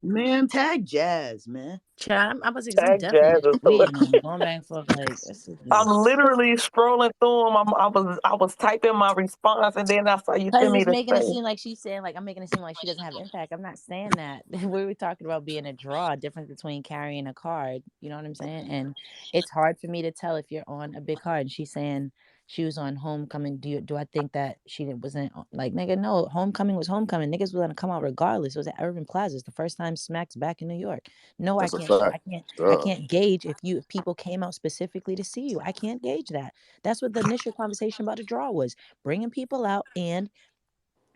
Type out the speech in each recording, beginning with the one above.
Man, tag Jazz, man. Child, I was because I'm Tag definitely Jazz is tweeting hilarious. them, going back and forth. Like this is I'm just literally scrolling through them. I was typing my response, and then I saw you because send me it's the making it thing. seem like she's saying like I'm making it seem like she doesn't have impact. I'm not saying that. We were talking about being a draw, difference between carrying a card. You know what I'm saying? And it's hard for me to tell if you're on a big card. And she's saying she was on Homecoming. Do I think that wasn't like nigga? No, Homecoming was Homecoming. Niggas was gonna come out regardless. It was at Urban Plaza. It's the first time Smack's back in New York. No, I That's a can't. fact. I Duh. can't gauge if people came out specifically to see you. I can't gauge that. That's what the initial conversation about the draw was: bringing people out and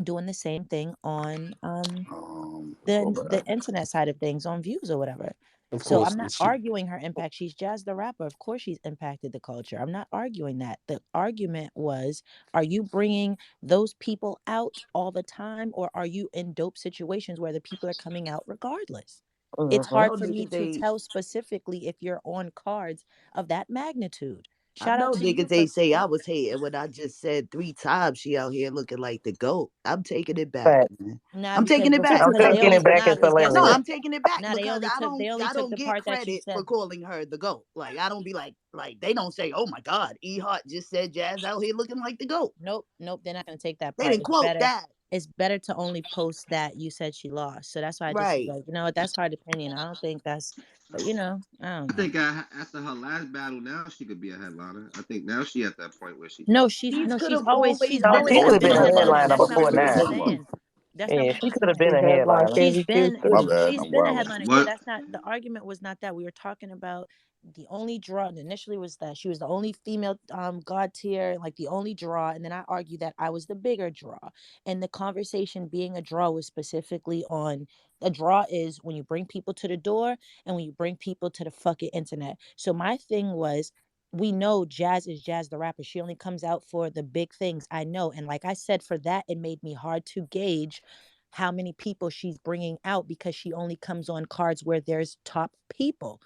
doing the same thing on My the bad. internet side of things on views or whatever. Of So course, I'm not and she. arguing her impact. She's Jazz the rapper. Of course she's impacted the culture. I'm not arguing that. The argument was, are you bringing those people out all the time, or are you in dope situations where the people are coming out regardless? It's I Mm-hmm. hard know for me niggas to they tell specifically if you're on cards of that magnitude. I Shout out know to you niggas for they say I was hating when I just said 3 times she out here looking like the GOAT. I'm taking it back, Fact. man. nah, I'm taking it back because I'm they because taking only it back. nah It's because guess no, hilarious. what? I'm taking it back Nah, because they only I took don't the get part that you credit for said. calling her the GOAT. Like I don't be like they don't say, "Oh my god, Hart just said Jazz out here looking like the GOAT." Nope, nope, they're not gonna take that They part. didn't quote that. It's better to only post that you said she lost. So that's why I just was Right. like, you know what, that's hard opinion. I don't think that's but I don't I know. think after her last battle, now she could be a headliner. I think now she at that point where she No, can. she's She's no, could have always No, been a she could has have been been a a headliner headliner. though. headliner That's not before what Been a she's now. headline. saying. That's not Yeah, what she she's could have saying. been Big a headline. headliner. She's Casey Q's been My too. bad. she's I'm been a wilding. headliner. Yeah, What? that's not the argument was not that. We were talking about the only draw initially was that she was the only female god tier, like the only draw, and then I argued that I was the bigger draw. And the conversation being a draw was specifically on a draw is when you bring people to the door and when you bring people to the fucking internet. So my thing was we know Jazz is Jazz the rapper. She only comes out for the big things. I know. And like I said, for that, it made me hard to gauge how many people she's bringing out because she only comes on cards where there's top people.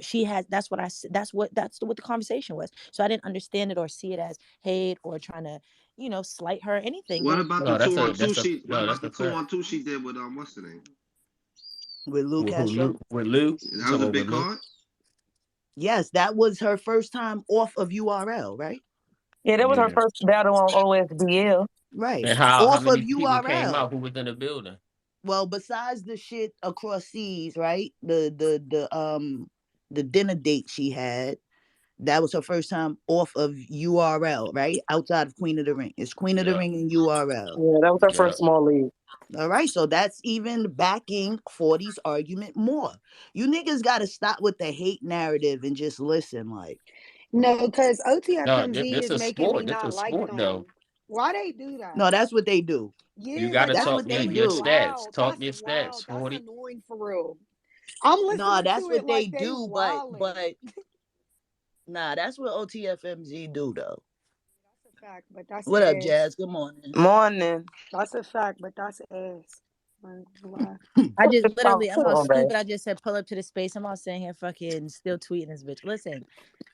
She has that's what I that's what the conversation was. So I didn't understand it or see it as hate or trying to, slight her or anything. It What was about the No, two that's on a two that's a she? What no, about that's the a two fact. on two she did with what's the name? With Lou Who Castro. Lou with Lou? You That was talking a about with big Lou? card. Yes, that was her first time off of URL, right? Yeah, that was her Yeah. first battle on OSBL. Right. And how Off of many people came URL. out who was in the building? Well, besides the shit across seas, right? The dinner date she had, that was her first time off of URL, right? Outside of Queen of the Ring. It's Queen of the Yeah. Ring and URL. Yeah, that was her Yeah. first small league. All right, so that's even backing 40's argument more. You niggas gotta stop with the hate narrative and just listen. Like, No, because No, OTFMZ this is a making me sport. This a not like sport though. them. Why they do no, that? that's what they do. You Yeah, gotta like That's talk what that's your they really your do. stats. wild. Talk That's your stats, wild. That's 40. annoying for real. I'm No, listening that's to it what they like they do, wilding. nah, that's what OTFMZ do though. That's a fact, but that's What up, ass. Jazz? Good morning. Morning. That's a fact, but that's ass. I ain't gonna lie. I just Oh, literally I'm come all on, babe. stupid. I just said pull up to the space. I'm all sitting here fucking still tweeting this bitch. Listen,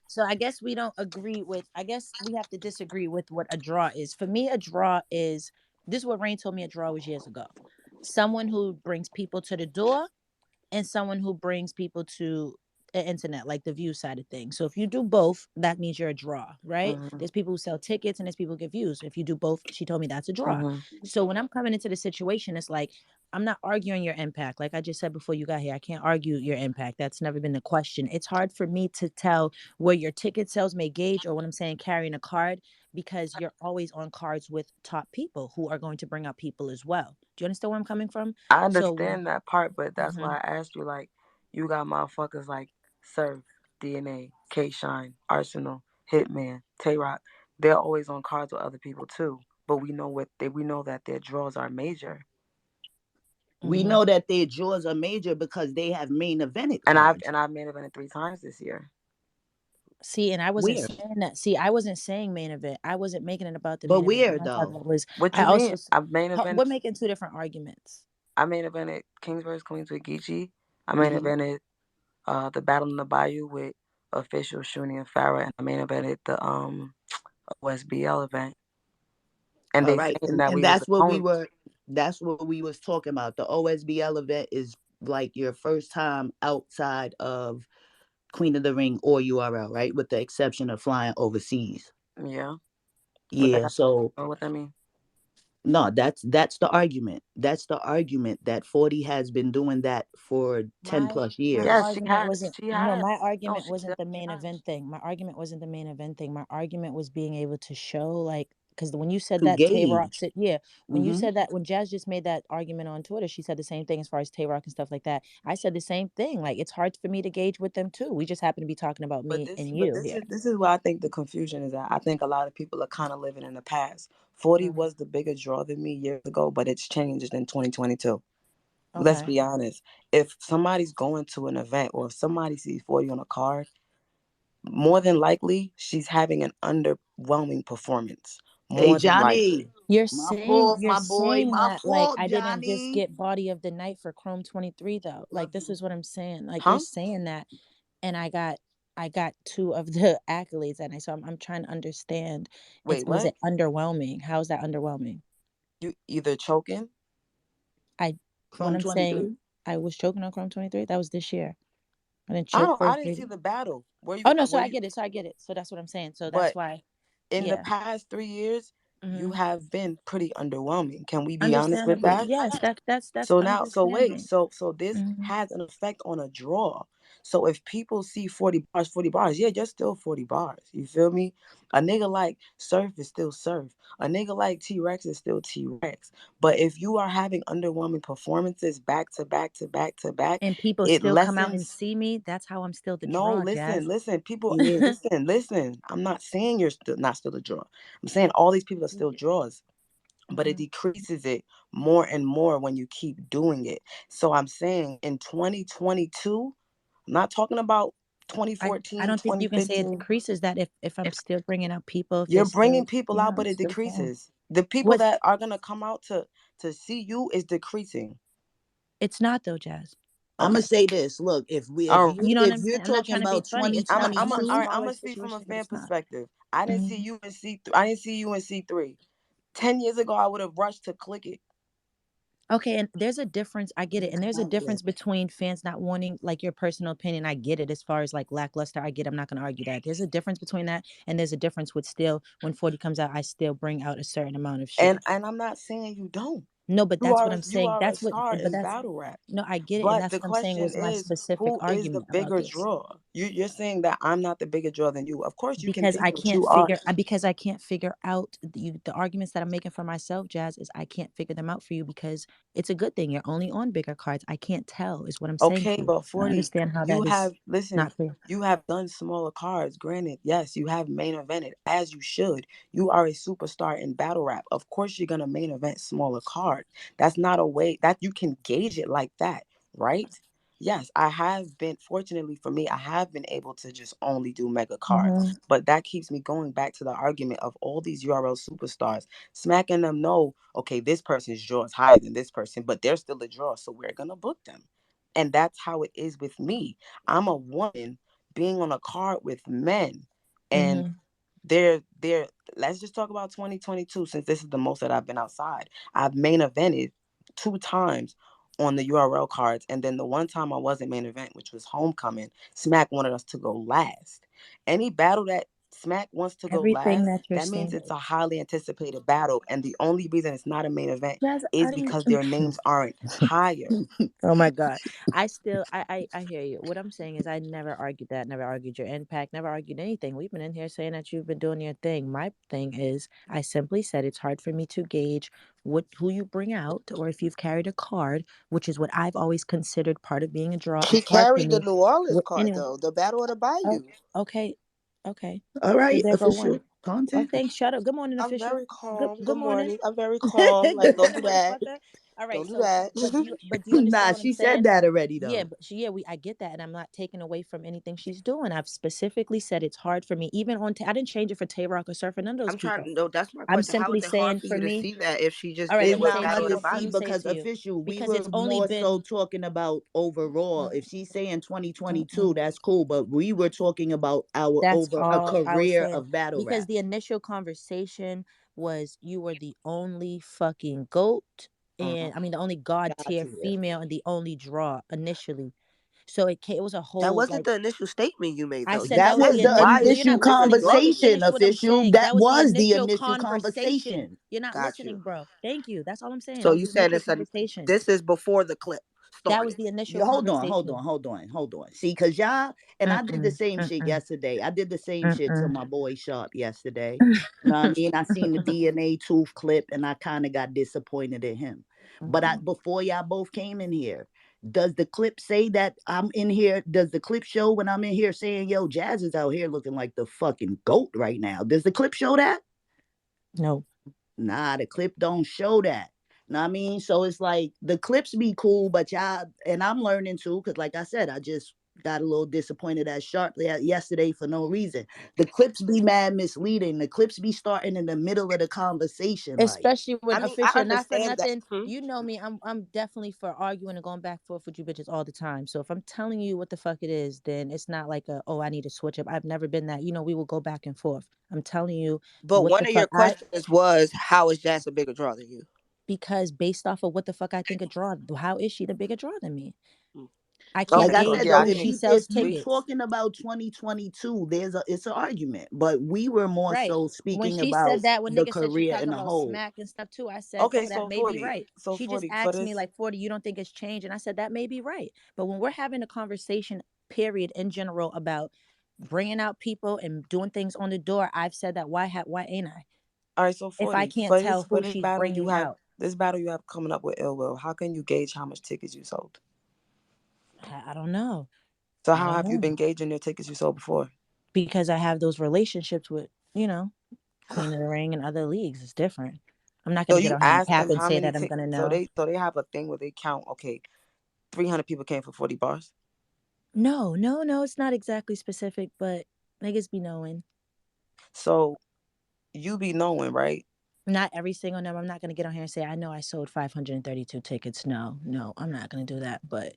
so I guess we don't agree with I guess we have to disagree with what a draw is. For me, a draw is this is what Rain told me a draw was years ago. Someone who brings people to the door and someone who brings people to the internet, like the view side of things. So if you do both, that means you're a draw, right? Mm-hmm. There's people who sell tickets and there's people who get views. If you do both, she told me that's a draw. Mm-hmm. So when I'm coming into the situation, it's like I'm not arguing your impact. Like I just said before you got here, I can't argue your impact. That's never been the question. It's hard for me to tell where your ticket sales may gauge or what I'm saying carrying a card because you're always on cards with top people who are going to bring out people as well. Do you understand where I'm coming from? I So understand that part, but that's mhm. why I asked you. Like, you got motherfuckers like Surf, DNA, K Shine, Arsenal, Hitman, Tay Rock. They're always on cards with other people too. But we know that their draws are major. We Mhm. know that their draws are major because they have main evented And I've cards. and I've main evented 3 times this year. See, and I wasn't Where? saying that. See, I wasn't saying main event. I wasn't making it about the But main event. where What I'm talking though? about was What I you mean? also we're making two different arguments. I main evented Kings vs Queens with Geechee. I main Hmm. evented the Battle in the Bayou with Official, Shuni, and Farrah, and I main evented the OSBL event. And All they right, saying that and we was that's what we opponents. were. That's what we was talking about. The OSBL event is like your first time outside of Queen of the Ring or URL, right? With the exception of flying overseas. Yeah. What that Yeah, got so what that mean? no, that's the argument. That's the argument that 40 has been doing that for 10 my plus my Yes, years. she argument has. wasn't She no has. my No, argument she wasn't said the she main has. event thing. My argument wasn't the main event thing. My argument was being able to show, like, because when you said To that Tay Rock gauge. said, yeah, when you Hmm. said that, when Jazz just made that argument on Twitter, she said the same thing as far as Tay Rock and stuff like that. I said the same thing. Like, it's hard for me to gauge with them too. We just happen to be talking about But me this, and but you this here. is this is where I think the confusion is at. I think a lot of people are kind of living in the past. 40 Mm, was the bigger draw than me years ago, but it's changed in 2022. Let's okay. be honest. If somebody's going to an event or if somebody sees 40 on a card, more than likely she's having an underwhelming performance. Hey, More than likely. Johnny. My fault, You're my boy. saying My that, like, fault, I didn't just Johnny. get body of the night for Chrome 23 though. Like, Love this you. is what I'm saying. Like, you're Huh? saying that, and I got two of the accolades, and I'm trying to understand. It's Wait, Was what? it underwhelming? How is that underwhelming? You either choking? I When Chrome I'm saying 23. I was choking on Chrome 23, that was this year. I didn't I choke don't for I didn't see the maybe. battle. Oh no, so I get it. So I get it. So that's what I'm saying. So that's But why, in the yeah. past 3 years, you Hmm. have been pretty underwhelming. Can we be honest with Understandable. that? Yes, that's So now, so wait, understanding. so this Hmm. has an effect on a draw. So if people see 40 bars, yeah, you're still 40 bars. You feel me? A nigga like Surf is still Surf. A nigga like T Rex is still T Rex. But if you are having underwhelming performances back to back to back to back, And people it still come out and lessens. see me. That's how I'm still the No, draw, listen, Jazz. listen, people, Yeah. listen. I'm not saying you're still not still a draw. I'm saying all these people are still draws, but it Hmm. decreases it more and more when you keep doing it. So I'm saying in 2022, I'm not talking about I 2014, don't think you can say it 2015. decreases that if I'm still bringing out people, if You're they're bringing still, people yeah, out, I'm but it still going. decreases. The people What? that are gonna come out to see you is decreasing. It's not though, Jazz. I'm Okay. gonna say this. Look, if we All right. You know what if I'm you're saying? I'm not talking trying to be about funny. It's a much All 2022, right. I'm smaller gonna speak from a situation, but fan it's not. perspective. I didn't see Hmm. you in C. I didn't see you in C3. 10 years ago, I would have rushed to click it. Okay, and there's a difference. I get it, and there's a exactly. difference between fans not wanting, like, your personal opinion. I get it as far as like lackluster. I get. I'm not going to argue that. There's a difference between that, and there's a difference with still when 40 comes out, I still bring out a certain amount of shit. And I'm not saying you don't. No, but You that's what are I'm you saying. are a That's what. star But in that's battle rap. no. I get it, and But that's the what I'm saying question was my is, specific who is the argument about bigger this. draw? You're saying that I'm not the bigger draw than you. Of course, you can Because think I that can't you are. figure because I can't figure out the arguments that I'm making for myself, Jazz, is I can't figure them out for you because it's a good thing. You're only on bigger cards. I can't tell is what I'm saying Okay, to you. but I 40, understand how you that is have, listen, not fair. you have done smaller cards. Granted, yes, you have main evented as you should. You are a superstar in battle rap. Of course, you're gonna main event smaller cards. That's not a way that you can gauge it like that, right? Yes, I have been, fortunately for me, I have been able to just only do mega cards. Hmm. But that keeps me going back to the argument of all these URL superstars, smacking them know, okay, this person's draw is higher than this person, but they're still a draw, so we're gonna book them. And that's how it is with me. I'm a woman being on a card with men. And Hmm. they're let's just talk about 2022 since this is the most that I've been outside. I've main evented 2 times on the URL cards. And then the one time I wasn't main event, which was homecoming, Smack wanted us to go last. Any battle that Smack wants to go Everything last, that you're that means saying, it's a highly anticipated battle. And the only reason it's not a main event Jazz, is I didn't. because their names aren't higher. Oh my God. I still I hear you. What I'm saying is I never argued that, never argued your impact, never argued anything. We've been in here saying that you've been doing your thing. My thing is I simply said it's hard for me to gauge what who you bring out or if you've carried a card, which is what I've always considered part of being a draw. She It's hard for carried the me. New Orleans What card anyway. though, the Battle of the Oh, Bayou. okay. Okay. All So right, there go one. official content. Okay, shut up. Good morning, I'm official. very Good calm. good Good morning. morning. I'm very calm. Like, don't do that. Motherfucker. All right. Don't do So, that. but do you understand Nah, what I'm she said saying? that already Yeah, though. but I get that, and I'm not taking away from anything she's doing. I've specifically said it's hard for me, even I didn't change it for Tay Rock or Surfer, none of those I'm trying people. to know. That's my I'm question. How simply is it hard saying for for you to me. see that if she just All right, let did me what say It's it to Battle hard of you. the to Let see me Bayou? say it because to you, official, we because were it's only more been. so talking about overall. Mm, If she's saying mm, 2022, mm. that's cool, but we were talking about our That's over a all I was career saying. of battle Because rap. the initial conversation was you were the only fucking goat and I mean the only god God tier tier. female and the only draw initially. So it was a That whole wasn't like the initial statement you made I though. said You that That was said was the it. the Why initial. is You're she initial not bigger listening. draw than you? conversation, Finish what I'm official. saying. That That was the was the initial initial conversation. conversation. You're not Got you. listening, bro. Thank you. That's all I'm saying. That So was you the said initial it's a. conversation. This is before the clip That was started. the initial You conversation. hold on. See, cause y'all and I did the Mm-mm, same shit mm-mm, yesterday. I did the same shit to mm-mm. my boy Sharp yesterday. You know what I mean? I seen the DNA tooth clip and I kind of got disappointed in him. But I Mhm. before y'all both came in here, does the clip say that I'm in here? Does the clip show when I'm in here saying, yo, Jazz is out here looking like the fucking goat right now? Does the clip show that? No. Nah, the clip don't show that. Know what I mean? So it's like the clips be cool, but y'all and I'm learning too, because like I said, I just got a little disappointed at Sharply yesterday for no reason. The clips be mad misleading. The clips be starting in the middle of the conversation. Like, Especially when I mean, I official, not for understand that. nothing. You know me. I'm definitely for arguing and going back and forth with you bitches all the time. So if I'm telling you what the fuck it is, then it's not like a oh I need to switch up. I've never been that. You know we will go back and forth. I'm telling you But what the one of your fuck I questions was, how is Jazz a bigger draw than you? because based off of what the fuck I think a draw. How is she the bigger draw than me? Mm. I like can't Okay, I so said gauge yeah, though, I who if can. she we sells if you We tickets. talking about 2022, it's an argument. But we were more Right. so When speaking she about said that, when the niggas said she career talk in a about whole. smack and stuff too, I said, okay. oh, that So may be 40. right. So She just 40 for asked me this. like 40, you don't think it's changed? And I said that may be right. But when we're having a conversation, period, in general about bringing out people and doing things on the door, I've said that why ain't I? All right. So If I 40 can't tell for who this she's battle you bringing have. out, This battle you have coming up with Ill Will. How can you gauge how much tickets you sold? I don't know. So I how don't have you know been gauging your tickets you sold before? because I have those relationships with Queen of the Ring and other leagues. It's different. I'm not So gonna get you on here and ask cap them and how say many that I'm tickets. gonna So know. they have a thing where they count. Okay, 300 people came for 40 bars. No, no, no. It's not exactly specific, but niggas be knowing. So you be knowing, right? Not every single number. I'm not gonna get on here and say I know I sold 532 tickets. No, no, I'm not gonna do that. But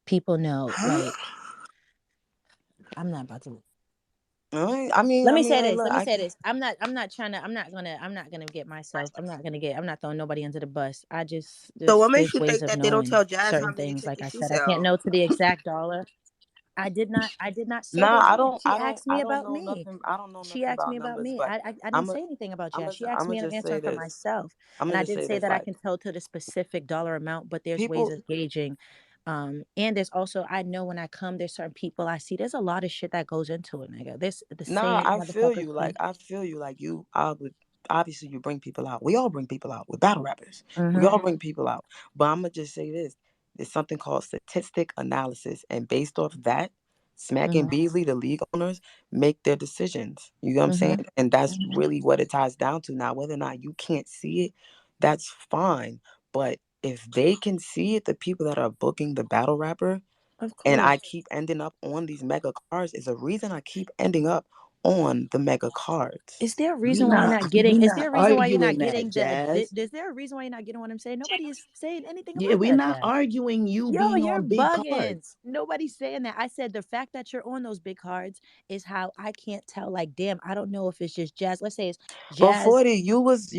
people know. Huh? Like I'm not about to. All right. I mean, Let me say hey, this. look, Let me I say can. this. I'm not trying to. I'm not gonna get myself. I'm not throwing nobody under the bus. I just So what there's makes you ways think of that they don't knowing tell Jazz how certain many things. Like I tickets she said, I can't sell? know to the exact dollar. I did not say Nah, they did. She asked me I don't about know me. nothing. I don't know She nothing asked about me about numbers, me. but I didn't I'm a, say anything about I'm Jazz. a, She asked I'm me gonna and I'm just say answering for this. myself. I'm And gonna I just didn't say say this. that I Like can tell to the specific dollar amount, but there's ways people. of gauging. And there's also I know when I come, there's certain people I see. There's a lot of shit that goes into it, nigga. This the Nah, same I feel motherfuckers you. be. Like I feel you. Like you, I would obviously you bring people out. We all bring people out. We're battle rappers. We Mm-hmm. all bring people out. But I'm gonna just say this: there's something called statistic analysis, and based off that, Smack and Mm-hmm. Beasley, the league owners, make their decisions. You know what I'm Mm-hmm. saying? And that's really what it ties down to. Now, whether or not you can't see it, that's fine. But if they can see it, the people that are booking the battle rapper Of and I course. keep ending up on these mega cards is a reason I keep ending up on the mega cards. Is there a reason why you're not getting? We Is there not a reason why you're not arguing that, getting the? Jazz. Is there a reason why you're not getting what I'm saying? Nobody is saying anything Yeah, about we're that, not Jazz. arguing you Yo, being you're on big bugging. cards. Nobody's saying that. I said the fact that you're on those big cards is how I can't tell. Like, damn, I don't know if it's just Jazz. Let's say it's But Jazz 40, you was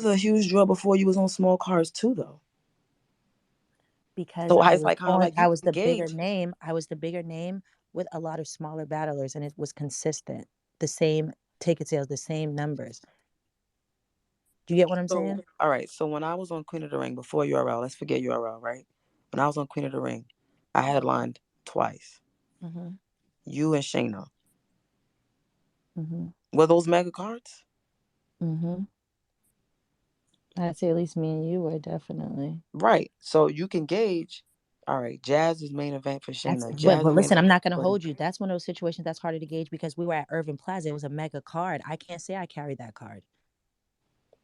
a huge draw before you was on small cards too though. because So I it's was like kind of on. like I you was can the bigger gauge. name. I was the bigger name with a lot of smaller battlers, and it was consistent. The same ticket sales, the same numbers. Do you get what I'm So saying? all right, so when I was on Queen of the Ring before URL, let's forget URL, right? When I was on Queen of the Ring, I headlined twice. Mm-hmm. You and Shayna. Mm-hmm. Were those mega cards? Mm-hmm. I'd say at least me and you were definitely. Right. So you can gauge, all right, Jazz's main event for That's Shayna. but Jazz's main listen, I'm event not gonna for hold you. That's one of those situations that's harder to gauge because we were at Irving Plaza. It was a mega card. I can't say I carried that card.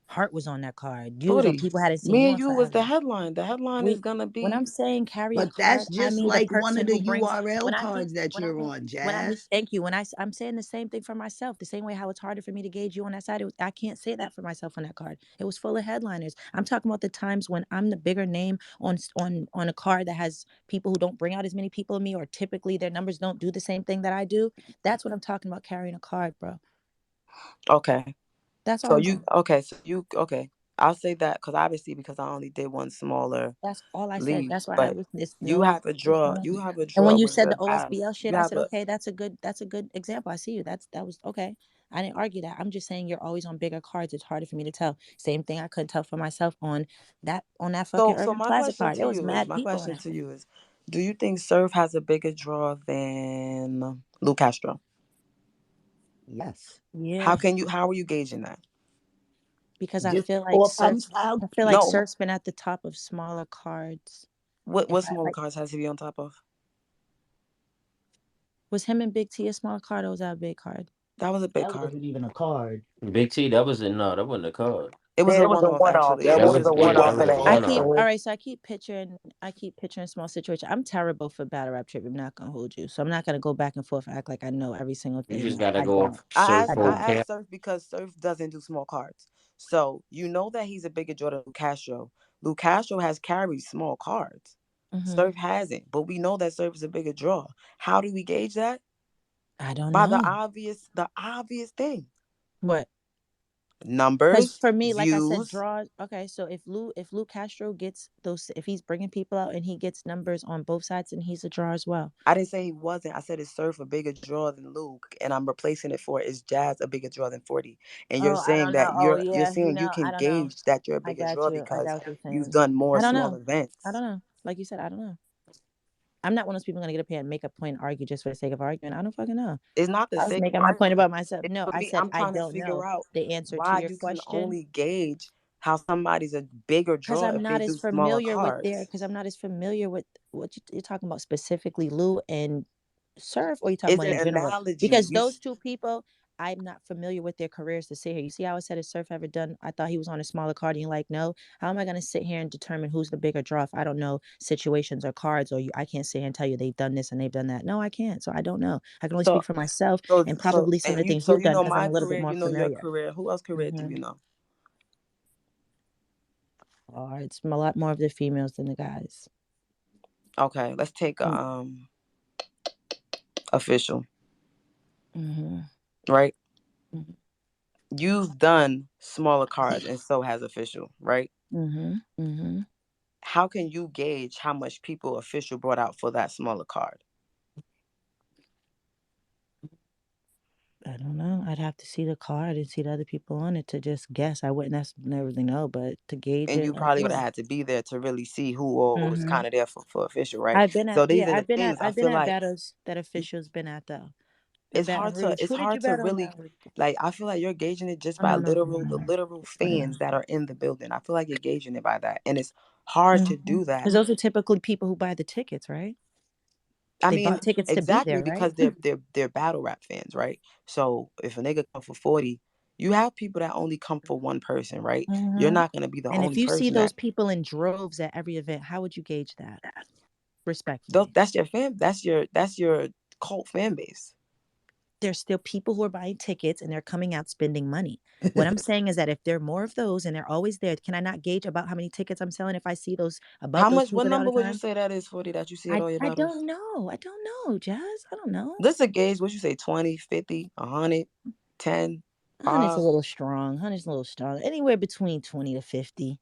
Hart was on that card. You was on 40. people hadn't seen Me you and in you was the forever. headline. The headline is We gonna when I'm be saying carry a But that's card, I just mean the like one person of the who brings URL when I mean cards that when I you're mean on, when I mean Jazz. thank you. I'm saying the same thing for myself. The same way how it's harder for me to gauge you on that side. I can't say that for myself on that card. It was full of headliners. I'm talking about the times when I'm the bigger name on a card that has people who don't bring out as many people as me, or typically their numbers don't do the same thing that I do. That's what I'm talking about carrying a card, bro. okay. That's all So I'm you saying. okay, so you okay. I'll say that because I only did one smaller That's all I said. league, That's why I but was this you no. have a draw. You have a And when draw you with said the the ass. OSBL shit, You I have said, a okay, that's a good example. I see you. That was okay. I didn't argue that. I'm just saying you're always on bigger cards. It's harder for me to tell. Same thing I couldn't tell for myself on that fucking so Urban my Plaza question card. to There was you is mad people on that. do you think Surf has a bigger draw than Lou Castro? Yes. Yeah, How are you gauging that? because Just off. I feel like No, Surf's been at the top of smaller cards. If what I smaller like cards has he be on top of? was him and Big T a small card or was that a big card? That was a big that card. wasn't even a card. Big T, that was no, that wasn't a card. It was Yeah, a it was one a off one off. actually. That It That was was was his a one one yeah, that off off. in was the a I one keep off. all history. right, so I keep picturing small situation. I'm terrible for battle rap trivia. I'm not gonna hold you, so I'm not gonna go back and forth and act like I know every single You thing. just gotta I go don't. off Surf I I don't. vocab. asked Surf because Surf doesn't do small cards. So you know that he's a bigger draw than Lou Castro. Lou Castro has carried small cards. Hmm. Surf hasn't, but we know that Surf is a bigger draw. How do we gauge that? I don't By know the obvious thing. what. Because Numbers, for me, like I said, views. draws. Okay, so if Lou Castro gets those, if he's bringing people out and he gets numbers on both sides, and he's a draw as well. I didn't say he wasn't. I said is Surf a bigger draw than Luke, and I'm replacing it for is Jazz a bigger draw than 40. And you're Oh, I saying don't know. that Oh you're yeah, saying you I can don't know. gauge that you're a I bigger got draw you. I because got what you're you've saying. done more I don't small know. I events. don't know. Like you said, I don't know. I'm not one of those people gonna get up here and make a point and argue just for the sake of arguing. I don't fucking know. It's not the I was sake of making my point argument. about myself. It's No, for I me. said I'm I trying to don't figure know out the answer to why your you can question only gauge how somebody's a bigger because draw if they do smaller cards. I'm not as familiar with what you're talking about specifically, Lou and Surf, or you talking It's about an in general? analogy. Because those two people, I'm not familiar with their careers to sit here. You see how I said, has Surf ever done? I thought he was on a smaller card. And you're like, no. How am I going to sit here and determine who's the bigger draw if I don't know situations or cards, or I can't sit here and tell you they've done this and they've done that? No, I can't. So I don't know. I can only So speak for myself and so probably some of and the you things so you've you done know because I'm my a little bit career, more you know your familiar. career. Who else career do Mm-hmm. you know? Oh, it's a lot more of the females than the guys. Okay, let's take a official, Mm-hmm. right? Mm-hmm. You've done smaller cards and so has official, right? Mm-hmm. Mm-hmm. How can you gauge how much people official brought out for that smaller card? I don't know. I'd have to see the card and see the other people on it to just guess. I wouldn't necessarily know, but to gauge And it, you I probably would have would. had to be there to really see who all was Mm-hmm. kind of there for official, right? So these are the things I I've been feel at like battles that officials been at though. In it's Baton hard to Rouge, who did you battle in really Baton Rouge? like I feel like you're gauging it just I by don't know. literal fans that are in the building. I feel like you're gauging it by that. And it's hard to do that. Because those are typically people who buy the tickets, right? I They mean, bought tickets to be exactly there, right? because they're battle rap fans, right? So if a nigga come for 40, you have people that only come for one person, right? You're Mm-hmm. not gonna be the And if only you see person those that people in droves at every event, how would you gauge that? Respectfully. that's your fan that's your cult fan base. There's still people who are buying tickets and they're coming out spending money. What I'm saying is that if there are more of those and they're always there, can I not gauge about how many tickets I'm selling if I see those above How those much people what there all number the would you time? say that is 40 that you see at all your I battles? don't know. I don't know, Jazz. I don't know. Let's a gauge what you say 20, 50, 100, 10, 100's a 5. little strong. 100's a little strong. Anywhere between 20 to 50.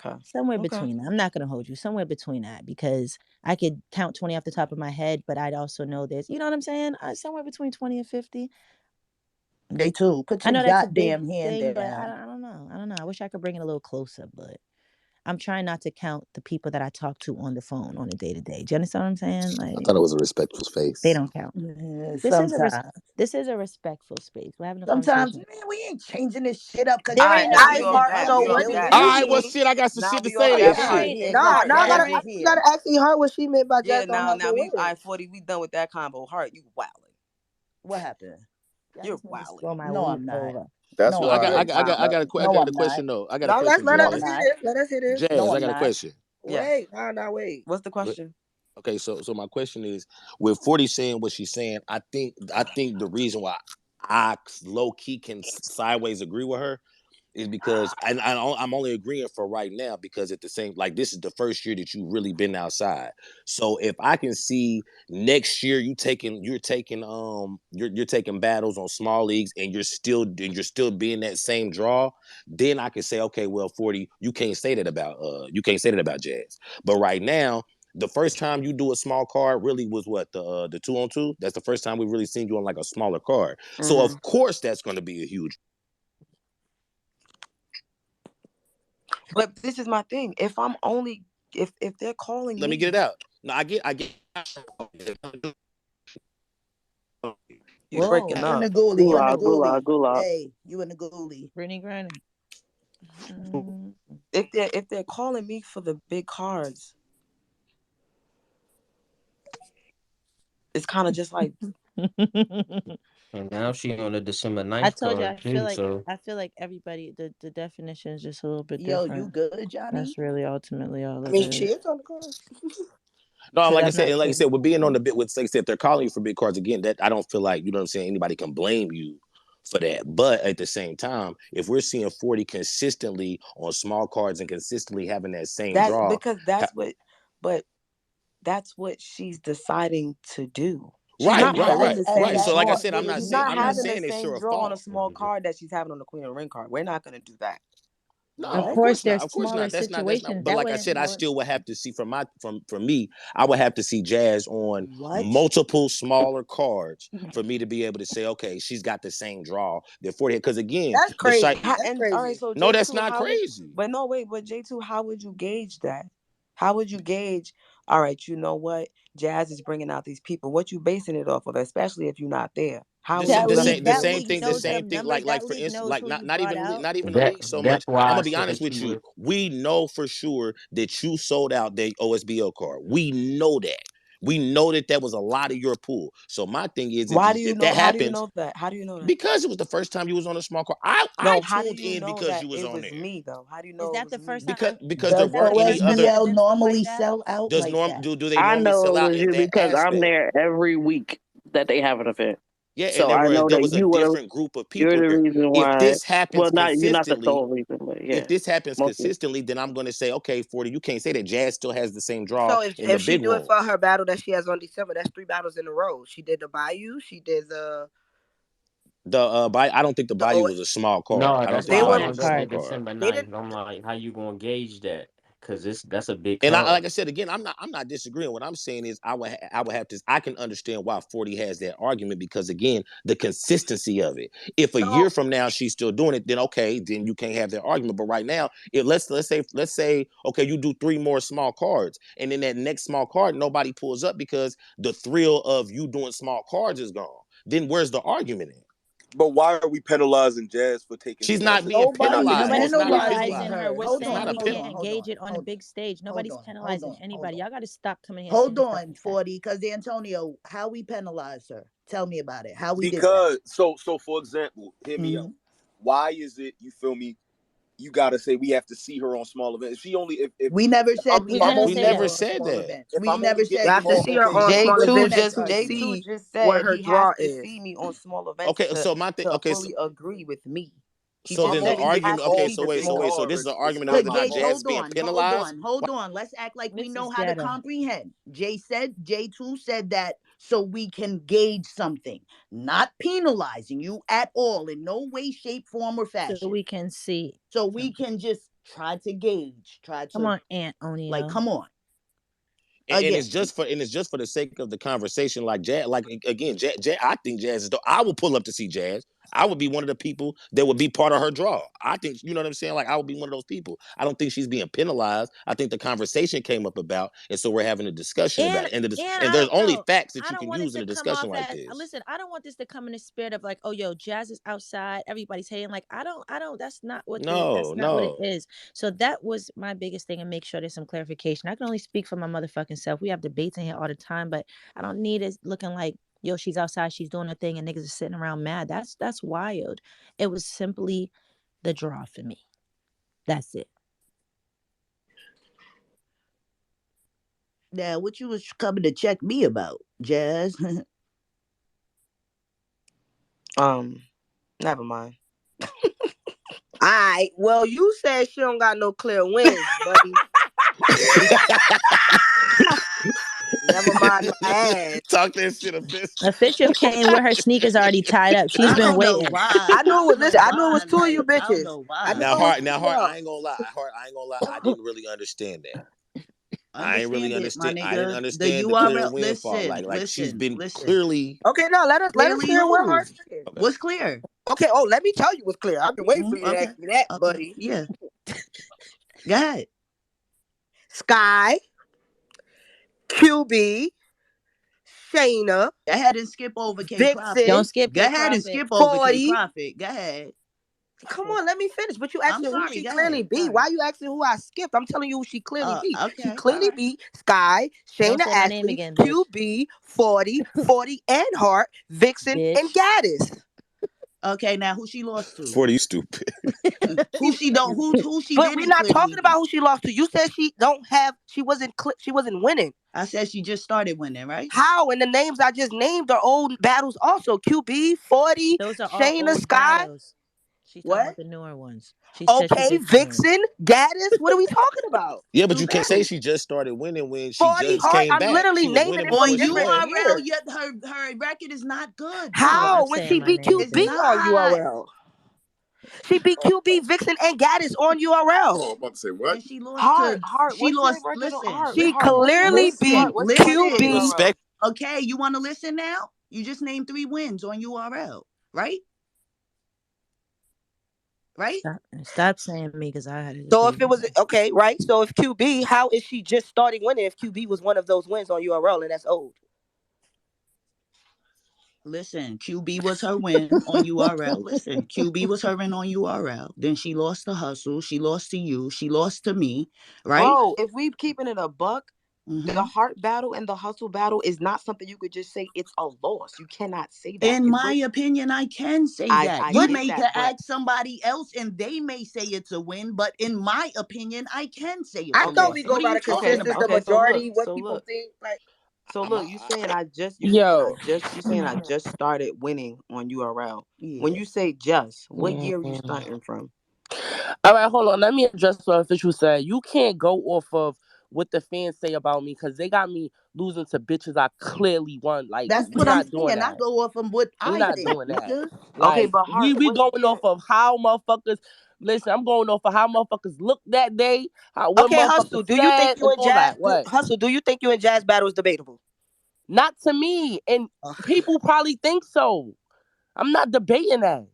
Okay. Somewhere Okay. between that. I'm not going to hold you. Somewhere between that because I could count 20 off the top of my head, but I'd also know this. You know what I'm saying? Somewhere between 20 and 50. They too. Put I your know that's a big goddamn hand thing, but down. I don't know. I don't know. I wish I could bring it a little closer, but I'm trying not to count the people that I talk to on the phone on a day to day. Do you understand what I'm saying? I Like thought it was a respectful they space. don't count. Yeah, This is a sometimes. this is a respectful space. We're having a Sometimes, conversation. man, we ain't changing this shit up because All There right, ain't now no we listen. off Hart, that. so We what off did that. All you right, well, mean? shit, I got some Now shit to we say off then. that There shit. Shit, ain't Nah, Hart now there never I was ain't here. gotta ask Hart what she meant by Yeah, Jazz don't have now her we way. 40, we done with that combo. Heart, you wildin'. What happened? y'all You're just need to slow wildin'. my No, weed I'm not. over. That's No, what I I'm got. not. I No, got a I'm not. question though. I got a Now question, let No, us I'm Jazz. hear not. this. Let us hear this. No, Jazz, I I'm got a not. question. Yes. Wait, nah, wait. What's the question? Okay, so my question is, with 40 saying what she's saying, I think the reason why I low key can sideways agree with her is because I'm only agreeing for right now because at the same like this is the first year that you've really been outside. So if I can see next year you're taking you're taking battles on small leagues and you're still being that same draw, then I can say okay, well 40 you can't say that about Jazz. But right now the first time you do a small card really was what the 2-on-2. That's the first time we've really seen you on like a smaller card. So of course that's going to be a huge. But this is my thing. If I'm only if they're calling Let me me, get it out. No, I get. you breaking Whoa, You in the up. goolie. You in the Gulag, gulag, goolie. gulag. Hey, you in the goolie. Brittany Griner. Mm. If they're calling me for the big cards, it's kind of just like And now she on the December I 9th told you, card too. So I feel like everybody, the definition is just a little bit Yo, you different. good, Johnny? That's really ultimately all I it mean, she is. is on the card. No, So like I that's said, not and like I true. said, we're being on the bit with like I said, if they're calling you for big cards again. That I don't feel like you know what I'm saying. Anybody can blame you for that. But at the same time, if we're seeing 40 consistently on small cards and consistently having that same that's draw, because that's what, but that's what she's deciding to do. She's right, not And right, having right, the at right. same that So like I draw. point, said, what is She's you not I'm not having mean? the saying it's same your draw on a fault. small card that she's having on the Queen of the Ring card. We're not going to do that. No, Of What? of course, course not. there's Of course smaller not. That's not. situations. But That like I wouldn't said, I that would still would have to see from me. I would have to see Jazz on What? multiple smaller cards for me to be able to say, okay, she's got the same draw. Therefore, because again, That's the site. crazy. That's And all right, crazy. so No, J that's two, not how would? crazy. But no, wait, but J two, how would you gauge that? How would you gauge? All right, you know what? Jazz is bringing out these people. What you basing it off of, especially if you're not there? How are you gonna The that same league thing the knows gauge that? same them thing numbers. like That for league instance knows like who you not brought even out. the league so that's much. why I'm I gonna be said honest she with you. was. We know for sure that you sold out the OSBO card. We know that. We know that that was a lot of your pool. So my thing is Why do you if know? that How do you happens, know that? How do you know that? because it was the first time you was on a small card. I No, how do tuned you in know because that you was it on was there. me though? How do you Is know it that was the me? first time? Because there Does Is that the weren't any first time other there have OSBL been stuff like normally that? sell out like that? do they I normally know sell it out was in you that because I'm aspect? there every week that they have an event. Yeah, and So I know there that was a you would have. different group of You're people the there. reason If why. this happens Well, not you're not the consistently, sole reason, but if yeah, this happens mostly. consistently, then I'm going to say, okay, 40, you can't say that Jazz still has the same draw So in the if she big do it for rooms. her battle that she has on December, that's 3 battles in a row. She did the Bayou. She did I don't think the the Bayou O. was a small card. No, I don't that's think They the why I would. Bayou Small was brought a up small the card. card. December They 9th. didn't. I'm like, how you gonna gauge that? Because that's a big And card. like I said again, I'm not disagreeing. What I'm saying is I would have to I can understand why 40 has that argument because again, the consistency of it. If a year So from now she's still doing it, then okay, then you can't have that argument. But right now, if let's say okay, you do 3 more small cards, and then that next small card nobody pulls up because the thrill of you doing small cards is gone. Then where's the argument in? But why are we penalizing Jazz for taking She's small not cards? being Nobody penalized. Nobody's It's not a penalizing penalizing penalize. her. her. We're Hold It's saying not on, a we hold pen. can't on, hold engage on, it on a hold big stage. hold Nobody's on, hold penalizing on, hold anybody. on. Y'all got to stop coming here Hold saying stuff on, like that. 40, because Antonio, how we penalize her? Tell me about it. How we did that? Because so for example, hear me Hmm. out. Why is it you feel me? You gotta say we have to see her on small events. If she only We never said We if we I'm never have We to only say see her never that. on said small that. events. if We I'm never only said you getting we have to did called, see that. her okay, on J small What's the two events next just to J argument? two see just what said her he has draw to is. see me on small events Okay, so my thing. to Okay, fully agree with me. He so if just I'm then the said only he getting has argument. to Okay, called see so for the wait, big small so this is cards, an events. it's argument of not Cause whether or my not Jay, fault. Jazz is hold being on, hold penalized. on, hold on. Let's act like we This know is how to ghetto. comprehend. Jay said, J2 said that so we can gauge something, not penalizing you at all in no way, shape, form, or So fashion. we can see. So So, we can just try to gauge, try come to on, Aunt like, O'Neill. come on. And Again, it's just for the sake of the conversation. Like Jazz, like again, Jazz, I think Jazz is. I will pull up to see Jazz. I would be one of the people that would be part of her draw. I think you know what I'm saying. Like I would be one of those people. I don't think she's being penalized. I think the conversation came up about, and so we're having a discussion about it. And And I there's don't only know. facts that I you don't can want it use in to a come discussion off like as this. listen, I don't want this to come in the spirit of like, oh yo, Jazz is outside, everybody's hating. Like, I don't that's No, not what it no. is. So that was my biggest thing and make sure there's some clarification. I can only speak for my motherfucking self. We have debates in here all the time, but I don't need it looking like yo, she's outside, she's doing her thing, and niggas are sitting around mad. That's wild. It was simply the draw for me. That's it. now what you was coming to check me about, Jazz? Um, never mind. Alright, well, you said she don't got no clear wins, buddy. Never mind my ass. Talk that shit official. Official came with her sneakers already tied up. She's I been don't know waiting. why. I knew I it don't was, know listen, I knew it was why. two of you Like, I don't bitches. know I knew why. Now, it was Hart, two now, of Hart, y'all. I ain't gonna lie. Hart, I ain't gonna lie. I didn't really understand that. I ain't really Understand it, my understand. I didn't nigga. The understand the clear URL. windfall. Listen, Like she's listen, been listen. clearly. Okay, no, let us Clearly hear what who? Hart said. Okay. What's clear? Okay, oh, let me tell you what's clear. I've been waiting for you to Okay. ask me that, Okay. buddy. Yeah. Go ahead. Sky, QB, Shayna, Go ahead and skip over K Vixen, Don't Profit. skip Go K ahead and Profit. skip over K 40. Profit. Go ahead. Come on, let me finish. But you I'm asking who sorry. she Go ahead. clearly beat. Sorry. Why you asking who I skipped? I'm telling you who she clearly beat. She Okay. All clearly right. beat Sky, Don't Shayna say my name Ashley, again, bitch. QB, 40, 40, and Hart, Vixen, and Bitch. Gaddis. Okay. Now who she lost to? 40, you stupid. Who she don't? Who she But we're didn't not clearly talking about beat? who she lost to. You said she wasn't winning. I said she just started winning, right? How? And the names I just named are old battles also. QB, 40, Those are all Shayna, old Sky. battles. She's talking What? about the newer ones. She said she Okay, did some new. Vixen, Gaddis. What are we talking about? Yeah, but Two you can't say battles. she just started winning when she 40 just Hart. came I'm back. literally She was naming winning it for On before she different left. URL, years. yet her record is not good Stop though. How? When saying she my beat name, It's QB bitch. on not. URL. She beat QB, Vixen, and Gaddis on URL. Oh, I'm about to say what? And she lost to Hart, she what's your lost record on listen, Hart? She Hart, listen, what's your clearly beat listen, Hart, what's your record on listen. QB. URL? Respect. Okay, you want to listen now? You just named 3 wins on URL, right? Right? Stop saying me because I had to So say if it was anything. okay, right? So if QB, how is she just starting winning if QB was one of those wins on URL and that's old? Listen, QB was her win on URL. Listen, QB was her win on URL. Then she lost to Hustle. She lost to you. She lost to me, right? Bro, if we keeping it a buck, the Mm-hmm. Hart battle and the hustle battle is not something you could just say it's a loss. You cannot say that. In It my was opinion, I can say I that. I You get may that, could but ask somebody else and they may say it's a win, but in my opinion, I can say it's I a thought okay, loss. we so go What are by you the talking okay, consensus, the about? okay, majority, what so people look, think. Like, so I'm look, a, you Yo. saying I just started winning on URL. When Yeah. you say just, what year are you Mm. starting from? All right, hold on. Let me address what official said. You can't go off of what the fans say about me because they got me losing to bitches I clearly won. Like, That's we what I'm not doing saying. I that. go off of what We I not think, doing that. nigga. Okay, Like, but we Hart, we what going year? off of how motherfuckers. Listen, I'm going off of how motherfuckers looked that day, how what okay, motherfuckers Hustle, do you think said, you and and all Jazz that. What? Hustle, do you think you and Jazz battle is debatable? Not to me, and people probably think so. I'm not debating that.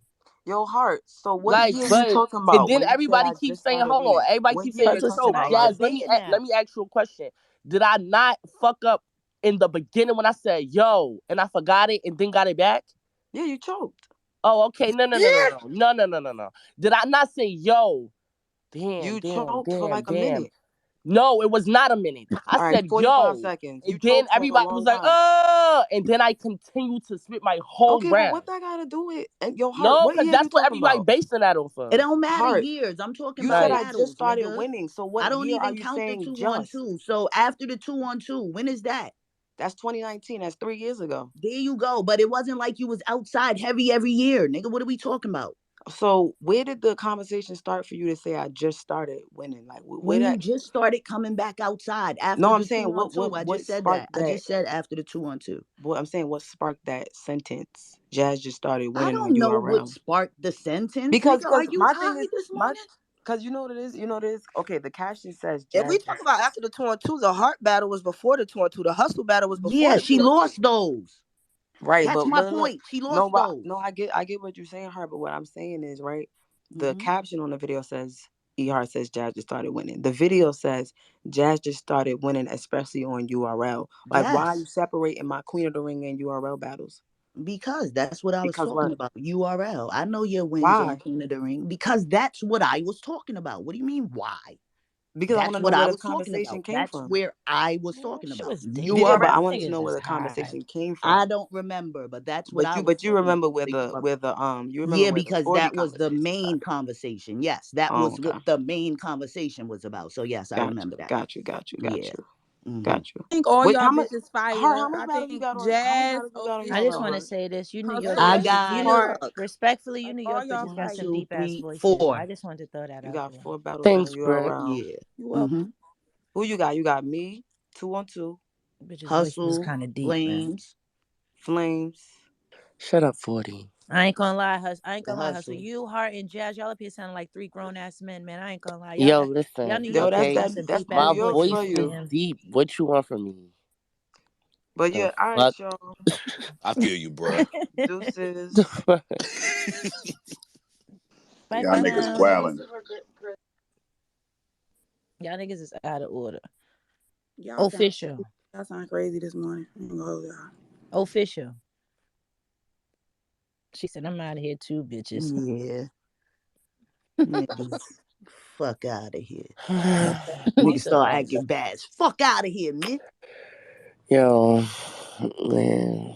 Yo, Hart. So what Like, year you but talking and about then when you say everybody I keeps just saying, started "Hold on." winning? Everybody What keeps year saying you for Purpose talking sure. tonight. about, Y'all Hart? Jazz, debating now. let me ask you a question. Did I not fuck up in the beginning when I said "yo" and I forgot it and then got it back? Yeah, you choked. Oh, okay. No, no, no, no, Yeah. no, no, no, no, no, no. Did I not say "yo"? Damn, You damn, choked for damn, like a damn. minute. No, it was not a minute. I All right, said 45 "yo," seconds. You and then choked for a everybody was long like, time. "Oh," and then I continued to spit my whole Okay, but round. what that got to do with Yo, Hart, No, what because year you that's what talking everybody about? basing that off It of. don't matter Hart, years. I'm talking you said about Right. I just battles, started nigga. winning. So I what don't year are even you count the saying 2-on-2. just? So after the 2-on-2, when is that? That's 2019. That's 3 years ago. There you go. But it wasn't like you was outside heavy every year, nigga. What are we talking about? So where did the conversation start for you to say I just started winning? Like where When you that? just started coming back outside No, after I'm the two saying on two, I what just said that. sparked I that? just said after the 2-on-2. What I'm saying, what sparked that sentence? Jazz just started I winning on don't know what URL. sparked the sentence, Because nigga. Are because you my thing high is this my morning? because you know what it is. You know what it is. Okay, the caption says If we Jazz talk just about after the 2-on-2, the Hart battle was before the 2-on-2. The Hustle battle was before Yeah, the she 2-on-2. lost those. right, That's but my look, point. She no, lost but those. no, I get what you're saying, her. But what I'm saying is right. The Hmm. caption on the video says says Jazz just started winning. The video says Jazz just started winning, especially on URL. Like, why are you Yes, separating my Queen of the Ring and URL battles? because that's what I was Because talking what? about. URL. I know your wins on Why? King of the Ring because that's what I was talking about. What do you mean, why? Because I want That's to know what I where the was talking conversation about. came That's from. where I was Man, talking she about. was Yeah, but dancing. I URL. wanted to Niggas know where is the high. conversation came I from. don't remember, but that's what I was But you talking about. remember you remember Yeah, where the because 40 that was the conversation main started. conversation. Yes, that Oh, was okay. what the main conversation was about. So yes, I Got you. remember that. Got you. Got you. Got Yeah. you. Got you. I think all Wait, y'all how much? bitches How fire. much I battles you think got on? How many Jazz, battles you got on I your just round, want to official, bro? say this: you New York I hustle, bitches, got Hart. respectfully, you New York All y'all bitches got 1, some fire. 2, deep ass 3, voices. 4. I just wanted to throw that You out got there. 4 battles on Thanks, your Brett. round. Yeah. You Mm-hmm. welcome. Who you got? You got me, 2-on-2, Bitches' voices is Hustle, kind of deep, man. Flames, Flames. Shut up, 40. I ain't gonna lie, I ain't the gonna lie, Hustle. Hustle. You, Hart, and Jazz, y'all up here sounding like three grown ass men, man. I ain't gonna lie, Yo, y'all listen, New Yo, York that's bitches okay? got that. some That's deep New ass My York voices, for voice is you. man. deep. What you want from me? But The yeah, all right, fuck? y'all. I feel you, bruh. The Deuces. fuck? Bye Y'all for niggas now. wildin'. Y'all niggas is out of order. Y'all sound Official. y'all sound crazy this morning. I ain't gonna hold y'all. Official. She said, I'm out of here too, bitches. Yeah. Niggas, fuck out of here. You Niggas so start funny. acting bad. Fuck out of here, man. Yo, man.